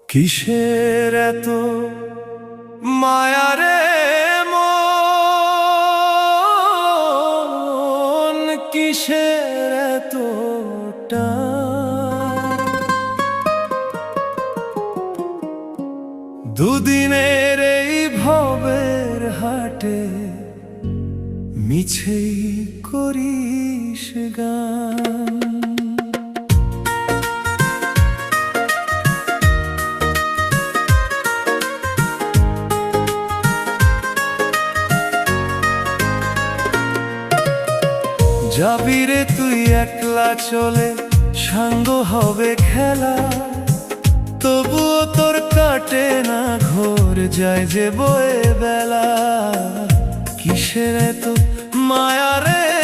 কিসের এত মায়ারে মন, কিসের এত টান? দুদিনের এই ভবের হাটে মিছেই করিস গান। যাবি রে তুই একলা চলে, সাঙ্গ হবে খেলা, তবুও তোর কাটে না ঘোর, যায় যে বয়ে বেলা। কিসের এত মায়া রে